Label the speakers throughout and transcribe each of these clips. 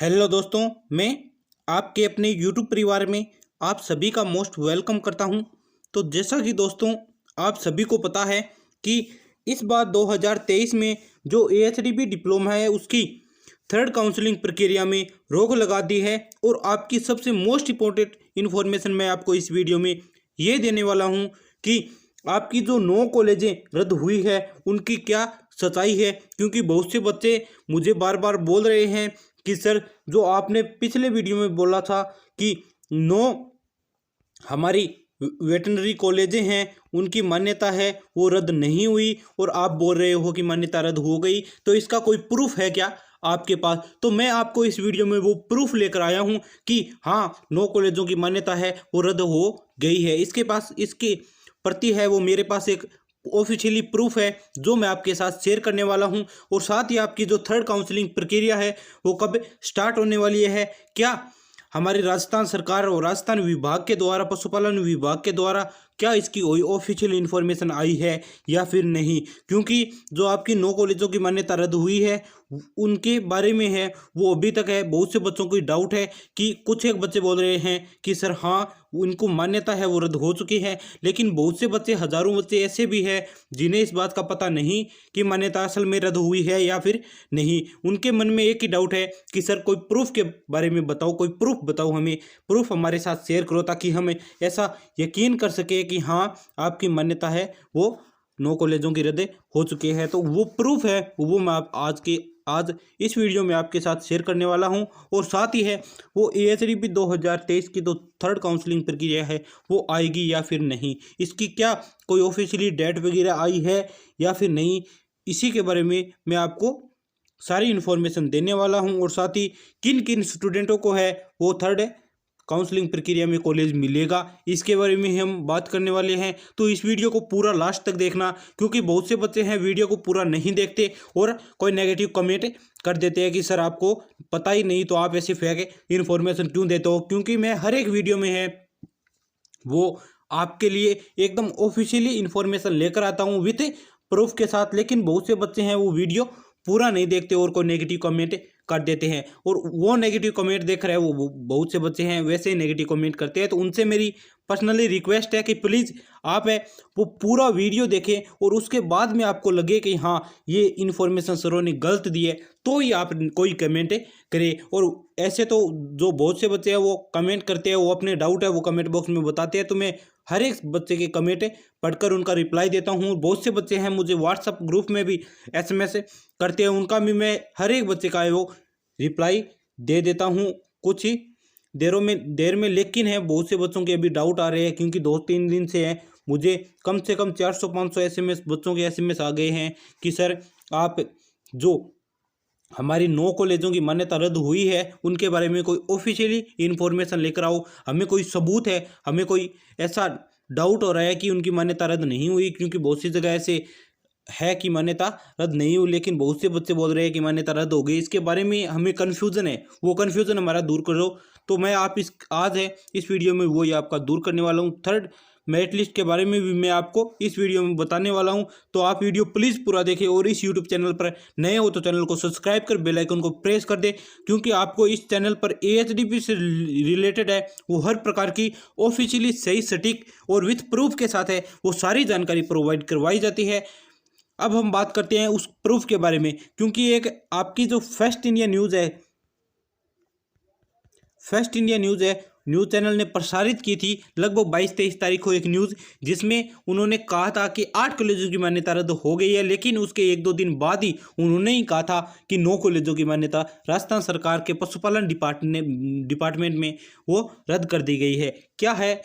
Speaker 1: Hello दोस्तों, मैं आपके अपने यूट्यूब परिवार में आप सभी का मोस्ट वेलकम करता हूं। तो जैसा कि दोस्तों आप सभी को पता है कि इस बार 2023 में जो एएचडीबी डिप्लोमा है उसकी थर्ड काउंसलिंग प्रक्रिया में रोक लगा दी है। और आपकी सबसे मोस्ट इम्पोर्टेंट इन्फॉर्मेशन मैं आपको इस वीडियो में ये देने वाला हूं कि आपकी जो 9 कॉलेजें रद्द हुई है उनकी क्या सच्चाई है। क्योंकि बहुत से बच्चे मुझे बार बार बोल रहे हैं कि सर, जो आपने पिछले वीडियो में बोला था कि 9 हमारी वेटनरी कॉलेजें हैं उनकी मान्यता है वो रद्द नहीं हुई, और आप बोल रहे हो कि मान्यता रद्द हो गई, तो इसका कोई प्रूफ है क्या आपके पास? तो मैं आपको इस वीडियो में वो प्रूफ लेकर आया हूं कि हाँ, 9 कॉलेजों की मान्यता है वो रद्द हो गई है। इसके पास इसकी प्रति है, वो मेरे पास एक ऑफिशियली प्रूफ है जो मैं आपके साथ शेयर करने वाला हूं। और साथ ही आपकी जो थर्ड काउंसलिंग प्रक्रिया है वो कब स्टार्ट होने वाली है, क्या हमारी राजस्थान सरकार और राजस्थान विभाग के द्वारा, पशुपालन विभाग के द्वारा क्या इसकी कोई ऑफिशियल इन्फॉर्मेशन आई है या फिर नहीं। क्योंकि जो आपकी 9 कॉलेजों की मान्यता रद्द हुई है उनके बारे में है वो अभी तक है बहुत से बच्चों को डाउट है कि कुछ एक बच्चे बोल रहे हैं कि सर हाँ, उनको मान्यता है वो रद्द हो चुकी है, लेकिन बहुत से बच्चे, हजारों बच्चे ऐसे भी हैं जिन्हें इस बात का पता नहीं कि मान्यता असल में रद्द हुई है या फिर नहीं। उनके मन में एक ही डाउट है कि सर कोई प्रूफ के बारे में बताओ, कोई प्रूफ बताओ, हमें प्रूफ हमारे साथ शेयर करो ताकि हम ऐसा यकीन कर सके कि हाँ, आपकी मान्यता है वो 9 कॉलेजों की रद्द हो चुकी है। तो वो प्रूफ है वो मैं आज इस वीडियो में आपके साथ शेयर करने वाला हूं। और साथ ही है वो एएचडीबी 2023 की जो थर्ड काउंसलिंग प्रक्रिया है वो आएगी या फिर नहीं, इसकी क्या कोई ऑफिशियली डेट वगैरह आई है या फिर नहीं, इसी के बारे में मैं आपको सारी इन्फॉर्मेशन देने वाला हूं। और साथ ही किन किन स्टूडेंटों को है वो थर्ड काउंसलिंग प्रक्रिया में कॉलेज मिलेगा, इसके बारे में हम बात करने वाले हैं। तो इस वीडियो को पूरा लास्ट तक देखना, क्योंकि बहुत से बच्चे हैं वीडियो को पूरा नहीं देखते और कोई नेगेटिव कमेंट कर देते हैं कि सर आपको पता ही नहीं तो आप ऐसे फेक इन्फॉर्मेशन क्यों देते हो। क्योंकि मैं हर एक वीडियो में है वो आपके लिए एकदम ऑफिशियली इन्फॉर्मेशन लेकर आता हूँ विथ प्रूफ के साथ। लेकिन बहुत से बच्चे हैं वो वीडियो पूरा नहीं देखते और कोई नेगेटिव कमेंट कर देते हैं, और वो नेगेटिव कमेंट देख रहे हैं वो बहुत से बच्चे हैं वैसे ही नेगेटिव कमेंट करते हैं। तो उनसे मेरी पर्सनली रिक्वेस्ट है कि प्लीज़ आप है वो पूरा वीडियो देखें, और उसके बाद में आपको लगे कि हाँ, ये इन्फॉर्मेशन सरों ने गलत दी है तो ही आप कोई कमेंट करें। और ऐसे तो जो बहुत से बच्चे हैं वो कमेंट करते हैं, वो अपने डाउट है वो कमेंट बॉक्स में बताते हैं, तो मैं हर एक बच्चे के कमेंट पढ़कर उनका रिप्लाई देता हूँ। बहुत से बच्चे हैं मुझे व्हाट्सअप ग्रुप में भी एसएमएस करते हैं, उनका भी मैं हर एक बच्चे का है वो रिप्लाई दे देता हूँ कुछ ही देर में। लेकिन है बहुत से बच्चों के अभी डाउट आ रहे हैं, क्योंकि 2-3 दिन से हैं मुझे कम से कम 400-500 एसएमएस बच्चों के एसएमएस आ गए हैं कि सर आप जो हमारी 9 कॉलेजों की मान्यता रद्द हुई है उनके बारे में कोई ऑफिशियली इन्फॉर्मेशन लेकर आओ, हमें कोई सबूत है, हमें कोई ऐसा डाउट हो रहा है कि उनकी मान्यता रद्द नहीं हुई। क्योंकि बहुत सी जगह ऐसे है कि मान्यता रद्द नहीं हुई, लेकिन बहुत से बच्चे बोल रहे हैं कि मान्यता रद्द हो गई। इसके बारे में हमें कन्फ्यूज़न है, वो कन्फ्यूज़न हमारा दूर करो। तो मैं आप आज है इस वीडियो में वही आपका दूर करने वाला हूँ। थर्ड मेरिट लिस्ट के बारे में भी मैं आपको इस वीडियो में बताने वाला हूं। तो आप वीडियो प्लीज़ पूरा देखें, और इस यूट्यूब चैनल पर नए हो तो चैनल को सब्सक्राइब कर बेल आइकन को प्रेस कर दे, क्योंकि आपको इस चैनल पर एएचडीबी से रिलेटेड है वो हर प्रकार की ऑफिशियली सही, सटीक और विथ प्रूफ के साथ है वो सारी जानकारी प्रोवाइड करवाई जाती है। अब हम बात करते हैं उस प्रूफ के बारे में, क्योंकि एक आपकी जो फर्स्ट इंडिया न्यूज़ है न्यूज़ चैनल ने प्रसारित की थी लगभग 22-23 तारीख को एक न्यूज़, जिसमें उन्होंने कहा था कि 8 कॉलेजों की मान्यता रद्द हो गई है। लेकिन उसके 1-2 दिन बाद ही उन्होंने ही कहा था कि 9 कॉलेजों की मान्यता राजस्थान सरकार के पशुपालन डिपार्टमेंट में वो रद्द कर दी गई है। क्या है,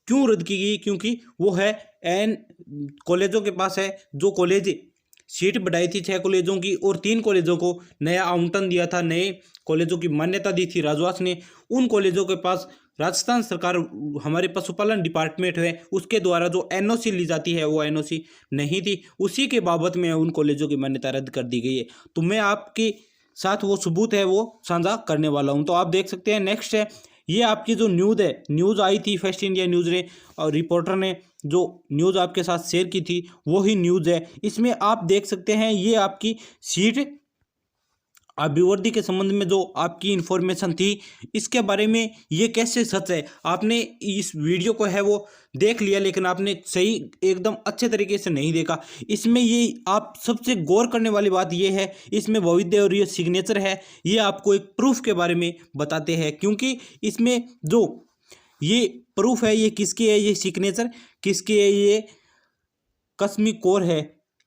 Speaker 1: क्यों रद्द की गई? क्योंकि वो है एन कॉलेजों के पास है जो कॉलेज सीट बढ़ाई थी 6 कॉलेजों की, और 3 कॉलेजों को नया आवंटन दिया था, नए कॉलेजों की मान्यता दी थी राजवास ने। उन कॉलेजों के पास राजस्थान सरकार, हमारे पशुपालन डिपार्टमेंट है उसके द्वारा जो एनओसी ली जाती है वो एनओसी नहीं थी, उसी के बाबत में उन कॉलेजों की मान्यता रद्द कर दी गई है। तो मैं आपके साथ वो सबूत है वो साझा करने वाला हूँ। तो आप देख सकते हैं। नेक्स्ट है ये आपकी जो न्यूज़ आई थी फर्स्ट इंडिया न्यूज़ ने, और रिपोर्टर ने जो न्यूज़ आपके साथ शेयर की थी वही न्यूज़ है। इसमें आप देख सकते हैं ये आपकी सीट अभिवर्धी के संबंध में जो आपकी इन्फॉर्मेशन थी, इसके बारे में ये कैसे सच है? आपने इस वीडियो को है वो देख लिया, लेकिन आपने सही एकदम अच्छे तरीके से नहीं देखा। इसमें ये आप सबसे गौर करने वाली बात ये है, इसमें वैध और ये सिग्नेचर है, ये आपको एक प्रूफ के बारे में बताते हैं, क्योंकि इसमें जो ये प्रूफ है ये किसकी है, ये सिग्नेचर किसकी है, ये कश्मीर कौर है।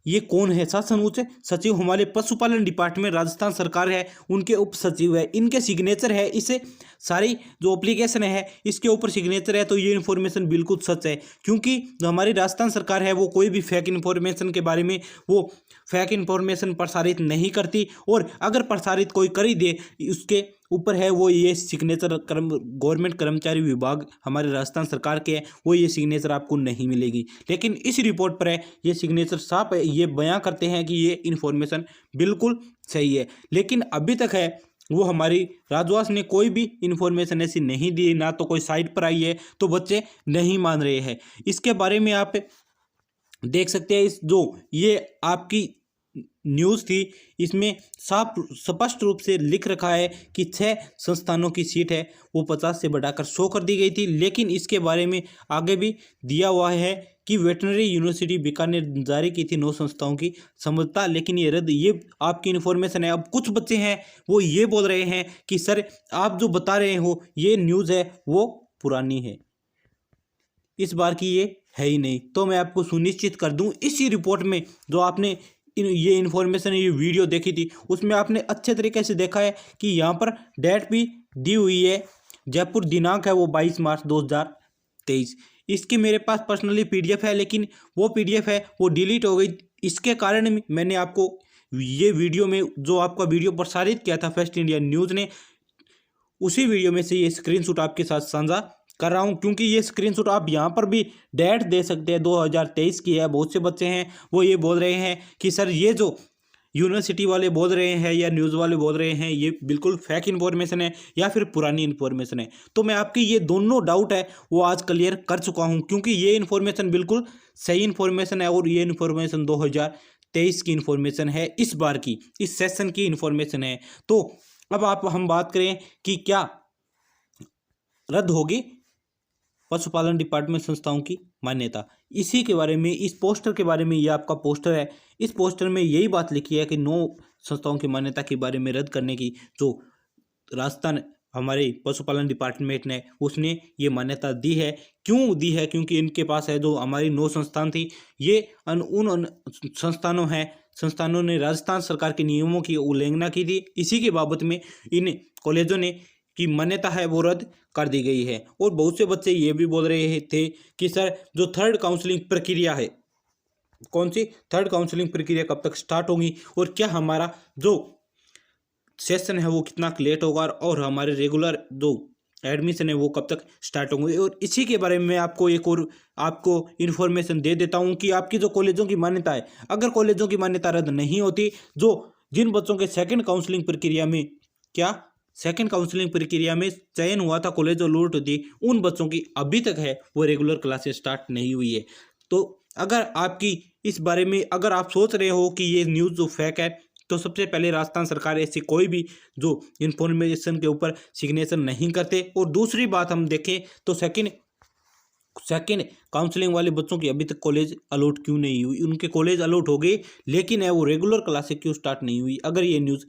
Speaker 1: ये कौन है? शासन उच्च सचिव हमारे पशुपालन डिपार्टमेंट राजस्थान सरकार है, उनके उप सचिव है, इनके सिग्नेचर है। इसे सारी जो एप्लीकेशन है इसके ऊपर सिग्नेचर है, तो ये इन्फॉर्मेशन बिल्कुल सच है, क्योंकि जो हमारी राजस्थान सरकार है वो कोई भी फेक इन्फॉर्मेशन के बारे में वो फेक इन्फॉर्मेशन प्रसारित नहीं करती, और अगर प्रसारित कोई कर ही दे उसके ऊपर है वो ये सिग्नेचर गवर्नमेंट कर्मचारी विभाग हमारे राजस्थान सरकार के है, वो ये सिग्नेचर आपको नहीं मिलेगी। लेकिन इस रिपोर्ट पर है ये सिग्नेचर साफ है, ये बयां करते हैं कि ये इन्फॉर्मेशन बिल्कुल सही है। लेकिन अभी तक है वो हमारी राजवास ने कोई भी इन्फॉर्मेशन ऐसी नहीं दी, ना तो कोई साइट पर आई है, तो बच्चे नहीं मान रहे हैं। इसके बारे में आप देख सकते हैं, इस जो ये आपकी न्यूज़ थी इसमें साफ स्पष्ट रूप से लिख रखा है कि 6 संस्थानों की सीट है वो 50 से बढ़ाकर 100 कर दी गई थी। लेकिन इसके बारे में आगे भी दिया हुआ है कि वेटनरी यूनिवर्सिटी बीकानेर जारी की थी 9 संस्थाओं की समझौता, लेकिन ये रद्द, ये आपकी इन्फॉर्मेशन है। अब कुछ बच्चे हैं वो ये बोल रहे हैं कि सर आप जो बता रहे हो ये न्यूज़ है वो पुरानी है, इस बार की ये है ही नहीं। तो मैं आपको सुनिश्चित कर दूं, इसी रिपोर्ट में जो आपने ये इन्फॉर्मेशन ये वीडियो देखी थी उसमें आपने अच्छे तरीके से देखा है कि यहाँ पर डेट भी दी हुई है, जयपुर दिनांक है वो 22 मार्च 2023। इसकी मेरे पास पर्सनली पीडीएफ है, लेकिन वो पीडीएफ है वो डिलीट हो गई। इसके कारण मैंने आपको ये वीडियो में जो आपका वीडियो प्रसारित किया था फर्स्ट इंडिया न्यूज़ ने, उसी वीडियो में से ये स्क्रीनशॉट आपके साथ साझा कर रहा हूं, क्योंकि ये स्क्रीनशॉट आप यहाँ पर भी डेट दे सकते हैं 2023 की है। बहुत से बच्चे हैं वो ये बोल रहे हैं कि सर ये जो यूनिवर्सिटी वाले बोल रहे हैं या न्यूज़ वाले बोल रहे हैं ये बिल्कुल फेक इन्फॉर्मेशन है या फिर पुरानी इन्फॉर्मेशन है। तो मैं आपकी ये दोनों डाउट है वो आज क्लियर कर चुका हूँ, क्योंकि ये इन्फॉर्मेशन बिल्कुल सही इन्फॉर्मेशन है, और ये इन्फॉर्मेशन 2023 की इन्फॉर्मेशन है, इस बार की इस सेशन की इन्फॉर्मेशन है। तो अब हम बात करें कि क्या रद्द होगी पशुपालन डिपार्टमेंट संस्थाओं की मान्यता, इसी के बारे में, इस पोस्टर के बारे में, ये आपका पोस्टर है, इस पोस्टर में यही बात लिखी है कि 9 संस्थाओं की मान्यता के बारे में रद्द करने की जो राजस्थान हमारे पशुपालन डिपार्टमेंट ने उसने ये मान्यता दी है। क्यों दी है? क्योंकि इनके पास है जो हमारी 9 संस्थान थी, ये उन संस्थानों ने राजस्थान सरकार के नियमों की उल्लंघना की थी। इसी के बाबत में इन कॉलेजों ने की मान्यता है वो रद्द कर दी गई है। और बहुत से बच्चे ये भी बोल रहे थे कि सर जो थर्ड काउंसलिंग प्रक्रिया है, कौन सी थर्ड काउंसलिंग प्रक्रिया कब तक स्टार्ट होगी, और क्या हमारा जो सेशन है वो कितना लेट होगा, और हमारे रेगुलर जो एडमिशन है वो कब तक स्टार्ट होंगे। और इसी के बारे में मैं आपको एक और आपको इन्फॉर्मेशन दे देता हूँ कि आपकी जो कॉलेजों की मान्यता है, अगर कॉलेजों की मान्यता रद्द नहीं होती, जो जिन बच्चों के सेकंड काउंसलिंग प्रक्रिया में सेकंड काउंसलिंग प्रक्रिया में चयन हुआ था, कॉलेज अलॉट होती, उन बच्चों की अभी तक है वो रेगुलर क्लासेस स्टार्ट नहीं हुई है। तो अगर आपकी इस बारे में अगर आप सोच रहे हो कि ये न्यूज़ जो फेक है, तो सबसे पहले राजस्थान सरकार ऐसी कोई भी जो इन्फॉर्मेशन के ऊपर सिग्नेचर नहीं करते। और दूसरी बात हम देखें तो सेकंड काउंसलिंग वाले बच्चों की अभी तक कॉलेज अलॉट क्यों नहीं हुई? उनके कॉलेज अलॉट हो गए, लेकिन है वो रेगुलर क्लासेस क्यों स्टार्ट नहीं हुई? अगर ये न्यूज़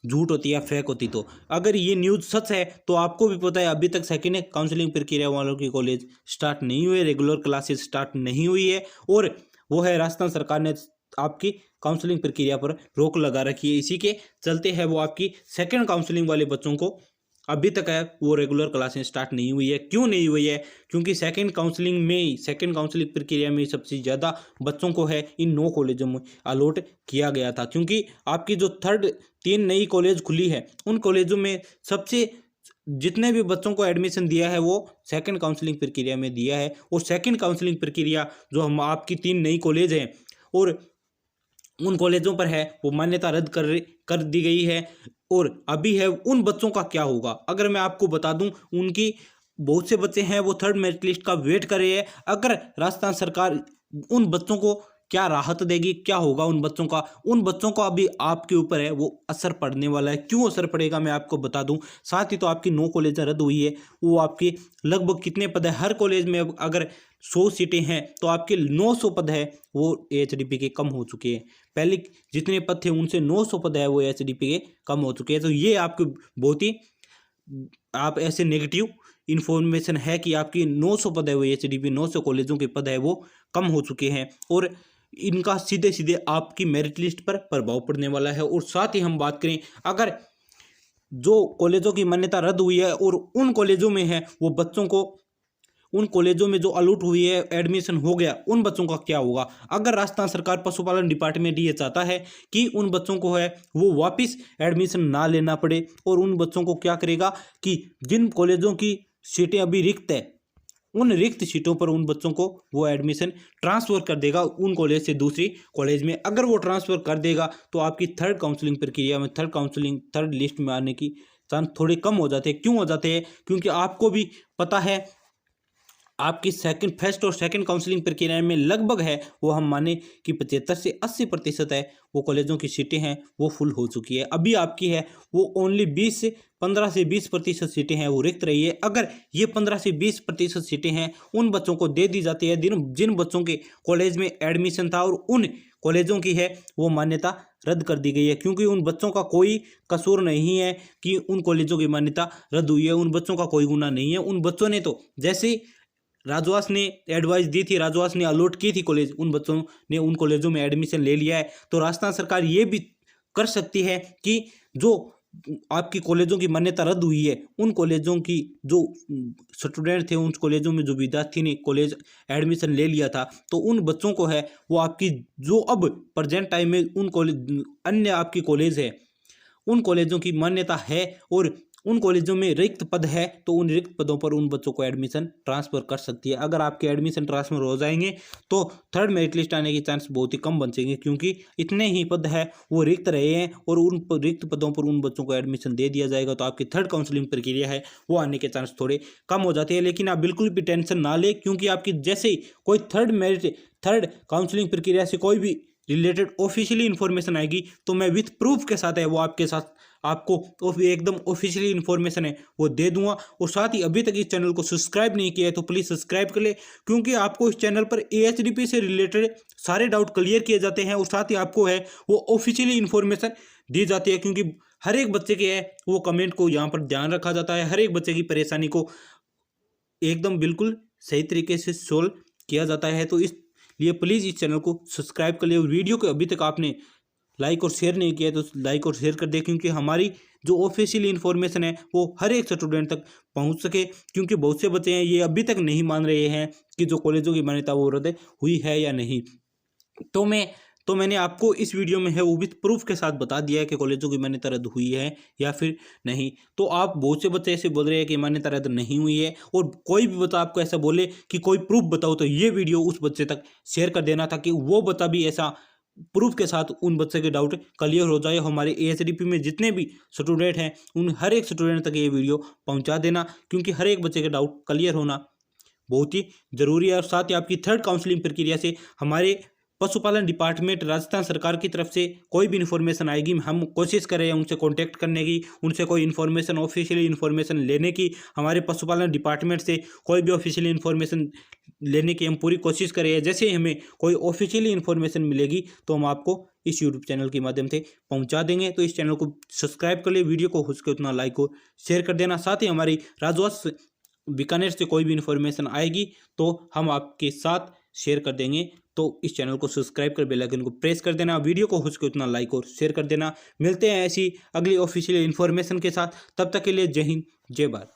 Speaker 1: झूठ होती या फेक होती तो, अगर ये न्यूज़ सच है तो आपको भी पता है अभी तक सेकेंड काउंसलिंग प्रक्रिया वालों की कॉलेज स्टार्ट नहीं हुए, रेगुलर क्लासेस स्टार्ट नहीं हुई है, और वो है राजस्थान सरकार ने आपकी काउंसलिंग प्रक्रिया पर रोक लगा रखी है। इसी के चलते है वो आपकी सेकेंड काउंसलिंग वाले बच्चों को अभी तक है वो रेगुलर क्लासें स्टार्ट नहीं हुई है। क्यों नहीं हुई है? क्योंकि सेकंड काउंसलिंग प्रक्रिया में सबसे ज़्यादा बच्चों को है इन 9 कॉलेजों में अलॉट किया गया था, क्योंकि आपकी जो 3 नई कॉलेज खुली है उन कॉलेजों में सबसे जितने भी बच्चों को एडमिशन दिया है वो सेकंड काउंसलिंग प्रक्रिया में दिया है। और सेकंड काउंसलिंग प्रक्रिया जो हम आपकी 3 नई कॉलेज हैं और उन कॉलेजों पर है वो मान्यता रद्द कर दी गई है। और अभी है उन बच्चों का क्या होगा? अगर मैं आपको बता दूं, उनकी बहुत से बच्चे हैं वो थर्ड मेरिट लिस्ट का वेट कर रहे हैं। अगर राजस्थान सरकार उन बच्चों को क्या राहत देगी, क्या होगा उन बच्चों का, उन बच्चों का अभी आपके ऊपर है, वो असर पड़ने वाला है। क्यों असर पड़ेगा मैं आपको बता दूं। साथ ही तो आपकी 9 कॉलेज रद्द हुई है, वो आपके लगभग कितने पद है, हर कॉलेज में अगर 100 सीटें हैं तो आपके 900 पद है वो एचडीपी के कम हो चुके हैं। पहले जितने पद थे उनसे 900 पद है वो एचडीपी के कम हो चुके हैं। तो ये आपको बहुत ही आप ऐसे नेगेटिव इन्फॉर्मेशन है कि आपकी 900 पद है वो एचडीपी 900 कॉलेजों के पद है वो कम हो चुके हैं और इनका सीधे सीधे आपकी मेरिट लिस्ट पर प्रभाव पड़ने वाला है। और साथ ही हम बात करें, अगर जो कॉलेजों की मान्यता रद्द हुई है और उन कॉलेजों में है वो बच्चों को, उन कॉलेजों में जो अलॉट हुई है, एडमिशन हो गया, उन बच्चों का क्या होगा। अगर राजस्थान सरकार पशुपालन डिपार्टमेंट ये चाहता है कि उन बच्चों को है वो वापस एडमिशन ना लेना पड़े, और उन बच्चों को क्या करेगा कि जिन कॉलेजों की सीटें अभी रिक्त है उन रिक्त सीटों पर उन बच्चों को वो एडमिशन ट्रांसफ़र कर देगा उन कॉलेज से दूसरी कॉलेज में। अगर वो ट्रांसफ़र कर देगा तो आपकी थर्ड काउंसलिंग प्रक्रिया में, थर्ड लिस्ट में आने की चांस थोड़े कम हो जाते हैं। क्यों हो जाते हैं, क्योंकि आपको भी पता है आपकी फर्स्ट और सेकंड काउंसलिंग प्रक्रिया में लगभग है वो हम माने कि 75 से 80% है वो कॉलेजों की सीटें हैं वो फुल हो चुकी है। अभी आपकी है वो ओनली 15 से 20% सीटें हैं वो रिक्त रही है। अगर ये 15 से 20% सीटें हैं उन बच्चों को दे दी जाती है जिन बच्चों के कॉलेज में एडमिशन था, और उन कॉलेजों की है वो मान्यता रद्द कर दी गई है, क्योंकि उन बच्चों का कोई कसूर नहीं है कि उन कॉलेजों की मान्यता रद्द हुई है। उन बच्चों का कोई गुनाह नहीं है। उन बच्चों ने तो जैसे राजवास ने एडवाइस दी थी, राजवास ने अलॉट की थी कॉलेज, उन बच्चों ने उन कॉलेजों में एडमिशन ले लिया है। तो राजस्थान सरकार ये भी कर सकती है कि जो आपकी कॉलेजों की मान्यता रद्द हुई है उन कॉलेजों की जो स्टूडेंट थे, उन कॉलेजों में जो विद्यार्थी ने कॉलेज एडमिशन ले लिया था, तो उन बच्चों को है वो आपकी जो अब प्रेजेंट टाइम में उन कॉलेज अन्य आपकी कॉलेज है उन कॉलेजों की मान्यता है और उन कॉलेजों में रिक्त पद है तो उन रिक्त पदों पर उन बच्चों को एडमिशन ट्रांसफ़र कर सकती है। अगर आपके एडमिशन ट्रांसफ़र हो जाएंगे तो थर्ड मेरिट लिस्ट आने की चांस बहुत ही कम बचेंगे, क्योंकि इतने ही पद है वो रिक्त रहे हैं और उन रिक्त पदों पर उन बच्चों को एडमिशन दे दिया जाएगा। तो आपकी थर्ड काउंसलिंग प्रक्रिया है वो आने के चांस थोड़े कम हो जाते हैं। लेकिन आप बिल्कुल भी टेंशन ना ले, क्योंकि आपकी जैसे ही कोई थर्ड काउंसलिंग प्रक्रिया से कोई भी रिलेटेड ऑफिशियली इन्फॉर्मेशन आएगी तो मैं विथ प्रूफ के साथ है वो आपके साथ आपको एकदम ऑफिशियली इन्फॉर्मेशन है वो दे दूंगा। और साथ ही अभी तक इस चैनल को सब्सक्राइब नहीं किया है तो प्लीज़ सब्सक्राइब कर ले, क्योंकि आपको इस चैनल पर एएचडीपी से रिलेटेड सारे डाउट क्लियर किए जाते हैं और साथ ही आपको है वो ऑफिशियली इन्फॉर्मेशन दी जाती है। क्योंकि हर एक बच्चे के है वो कमेंट को यहाँ पर ध्यान रखा जाता है, हर एक बच्चे की परेशानी को एकदम बिल्कुल सही तरीके से सोल्व किया जाता है। तो इसलिए प्लीज़ इस चैनल को सब्सक्राइब कर ले, और वीडियो को अभी तक आपने लाइक और शेयर नहीं किया तो लाइक और शेयर कर दे, क्योंकि हमारी जो ऑफिशियल इन्फॉर्मेशन है वो हर एक स्टूडेंट तक पहुंच सके। क्योंकि बहुत से बच्चे हैं ये अभी तक नहीं मान रहे हैं कि जो कॉलेजों की मान्यता वो रद्द हुई है या नहीं। तो मैंने आपको इस वीडियो में है वो विथ प्रूफ के साथ बता दिया है कि कॉलेजों की मान्यता रद्द हुई है या फिर नहीं। तो आप बहुत से बच्चे ऐसे बोल रहे हैं कि मान्यता रद्द नहीं हुई है, और कोई भी बच्चा आपको ऐसा बोले कि कोई प्रूफ बताओ तो ये वीडियो उस बच्चे तक शेयर कर देना ताकि वो बच्चा भी ऐसा प्रूफ के साथ उन बच्चे के डाउट क्लियर हो जाए। हमारे एएचडीपी में जितने भी स्टूडेंट हैं उन हर एक स्टूडेंट तक ये वीडियो पहुंचा देना, क्योंकि हर एक बच्चे के डाउट क्लियर होना बहुत ही ज़रूरी है। और साथ ही आपकी थर्ड काउंसलिंग प्रक्रिया से हमारे पशुपालन डिपार्टमेंट राजस्थान सरकार की तरफ से कोई भी इन्फॉर्मेशन आएगी हम कोशिश कर रहे हैं उनसे कांटेक्ट करने की, उनसे कोई इन्फॉर्मेशन ऑफिशियली इन्फॉर्मेशन लेने की। हमारे पशुपालन डिपार्टमेंट से कोई भी ऑफिशियली इन्फॉर्मेशन लेने की हम पूरी कोशिश कर रहे हैं। जैसे ही हमें कोई ऑफिशियली इन्फॉर्मेशन मिलेगी तो हम आपको इस यूट्यूब चैनल के माध्यम से पहुंचा देंगे। तो इस चैनल को सब्सक्राइब कर ले, वीडियो को हो सके उतना लाइक और शेयर कर देना। साथ ही हमारी राजवास बीकानेर से कोई भी इन्फॉर्मेशन आएगी तो हम आपके साथ शेयर कर देंगे। तो इस चैनल को सब्सक्राइब कर बेल आइकन को प्रेस कर देना, वीडियो को हो सके उतना लाइक और शेयर कर देना। मिलते हैं ऐसी अगली ऑफिशियल इन्फॉर्मेशन के साथ, तब तक के लिए जय हिंद जय भारत।